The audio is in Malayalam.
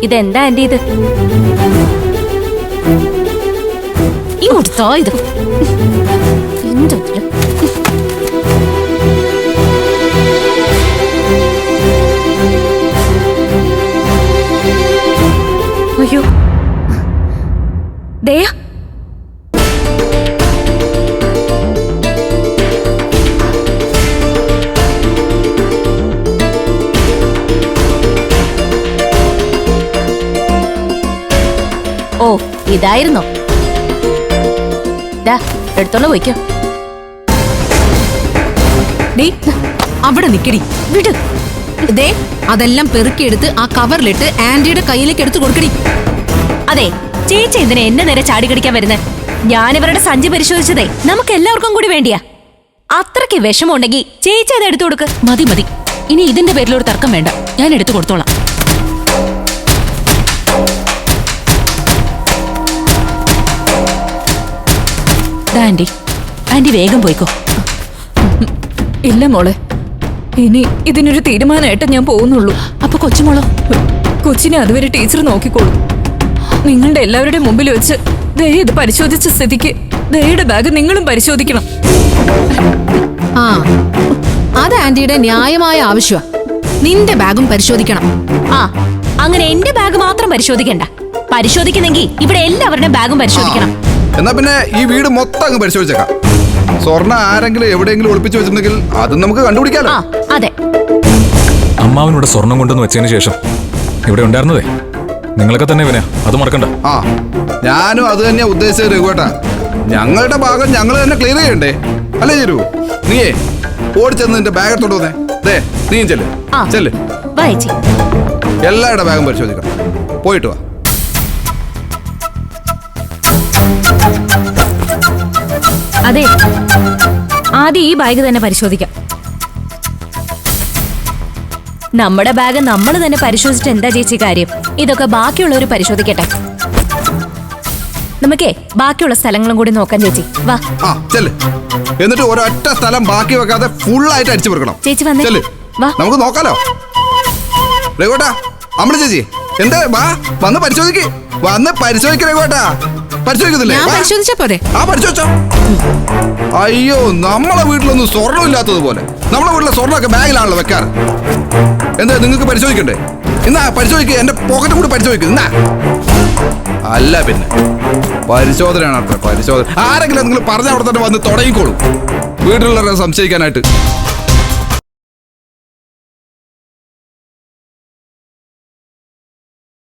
ഇതെന്താ ആന്റി ഇത്? ഇങ്ങോട്ട് താ ഇത്. എന്തോ അയ്യോ ദയ, ഓ ഇതായിരുന്നോ? എടുത്തോണ്ട് പോയിക്കോ. അവിടെ നിക്കടി, വിട്. ദേ അതെല്ലാം പെറുക്കിയെടുത്ത് ആ കവറിലിട്ട് ആന്റിയുടെ കയ്യിലേക്ക് എടുത്തു കൊടുക്കടി. അതെ, ചേച്ചി എന്തിനാ എന്നെ നേരെ ചാടി കടിക്കാൻ വരുന്നത്? ഞാനിവരുടെ സഞ്ചി പരിശോധിച്ചതേ നമുക്ക് എല്ലാവർക്കും കൂടി വേണ്ടിയാ. അത്രയ്ക്ക് വിഷമമുണ്ടെങ്കിൽ ചേച്ചി അത് എടുത്തു കൊടുക്ക്. മതി മതി, ഇനി ഇതിന്റെ പേരിലൊരു തർക്കം വേണ്ട, ഞാൻ എടുത്തു കൊടുത്തോളാം. ആന്റി, ആന്റി വേഗം പോയിക്കോ. ഇല്ല മോളെ, ഇനി ഇതിനൊരു തീരുമാനമായിട്ട് ഞാൻ പോകുന്നുള്ളൂ. അപ്പൊ കൊച്ചുമോളോ? കൊച്ചിനെ അതുവരെ ടീച്ചർ നോക്കിക്കോളും. നിങ്ങളുടെ എല്ലാവരുടെയും മുമ്പിൽ വെച്ച് ദയ ഇത് പരിശോധിച്ച സ്ഥിതിക്ക് ദയയുടെ ബാഗ് നിങ്ങളും പരിശോധിക്കണം. ആ, അത് ആന്റിയുടെ ന്യായമായ ആവശ്യമാ. നിന്റെ ബാഗും പരിശോധിക്കണം. ആ, അങ്ങനെ എന്റെ ബാഗ് മാത്രം പരിശോധിക്കണ്ട. പരിശോധിക്കുന്നെങ്കിൽ ഇവിടെ എല്ലാവരുടെയും ബാഗും പരിശോധിക്കണം. എന്നാ പിന്നെ ഈ വീട് മൊത്തം അങ്ങ് പരിശോധിച്ചേക്കാം. സ്വർണ്ണ ആരെങ്കിലും എവിടെയെങ്കിലും ഒളിപ്പിച്ചു വെച്ചിട്ടുണ്ടെങ്കിൽ അത് നമുക്ക് കണ്ടുപിടിക്കാലോ. അതെ, അമ്മാവനിവിടെ സ്വർണം കൊണ്ടുവന്ന് വെച്ചതിന് ശേഷം ഇവിടെ ഉണ്ടായിരുന്നതേ നിങ്ങളൊക്കെ തന്നെ വിനയ, അത് മറക്കണ്ട. ആ, ഞാനും അത് തന്നെയാ ഉദ്ദേശിച്ചത് രഘുവേട്ടാ. ഞങ്ങളുടെ ഭാഗം ഞങ്ങൾ തന്നെ ക്ലിയർ ചെയ്യണ്ടേ? അല്ലേ ചേരു? നീയേ ഓടിച്ചെന്ന് നിന്റെ ബാഗ് എടുത്തോണ്ട് വന്നേ. ദേ നീയും ചെല്ല് ചെല്ല്. എല്ലാവരുടെ ബാഗും പരിശോധിക്കണം. പോയിട്ട് വാ. അതെ, ആദ്യം ഈ ബാഗ് തന്നെ പരിശോധിക്കാം. നമ്മുടെ ബാഗ് നമ്മൾ തന്നെ പരിശോധിച്ചിട്ട് എന്താ ചേച്ചി കാര്യം? ഇതൊക്കെ ബാക്കിയുള്ളവർ പരിശോധിക്കട്ടെ. നമുക്കേ ബാക്കിയുള്ള സ്ഥലങ്ങളും കൂടി നോക്കാൻ ചേച്ചി. വാ. ആ ചെല്ല്. എന്നിട്ട് ഒരൊറ്റ സ്ഥലം ബാക്കി വെക്കാതെ ഫുള്ളായിട്ട് അടിച്ചു പെറുക്കണം. ചേച്ചി വന്നേ. ചെല്ല്, വാ, നമുക്ക് നോക്കാലോ. രഘുവേട്ടാ, അമ്മ ചേച്ചി എന്താ വാ, വന്ന് പരിശോധിക്ക്. വന്ന് പരിശോധിക്ക രഘുവേട്ടാ. പരിശോധിക്കുന്നില്ലേ? പരിശോധിച്ചാ പോരെ? ആ പരിശോധിച്ചോ. അയ്യോ, നമ്മളെ വീട്ടിലൊന്നും സ്വർണ്ണം ഇല്ലാത്തതുപോലെ നമ്മളെ വീട്ടിലെ സ്വർണ്ണമൊക്കെ ബാഗിലാണല്ലോ വെക്കാറ്. എന്താ നിങ്ങൾക്ക് പരിശോധിക്കണ്ടേ? എന്നാ പരിശോധിക്കുക, എന്റെ പോക്കറ്റും കൂടി പരിശോധിക്കുക. എന്നാ അല്ല പിന്നെ പരിശോധനയാണ് അത്ര പരിശോധന. ആരെങ്കിലും നിങ്ങൾ പറഞ്ഞ അവിടെ തന്നെ വന്ന് തുടങ്ങിക്കോളൂ വീട്ടിലുള്ളവരെ സംശയിക്കാനായിട്ട്.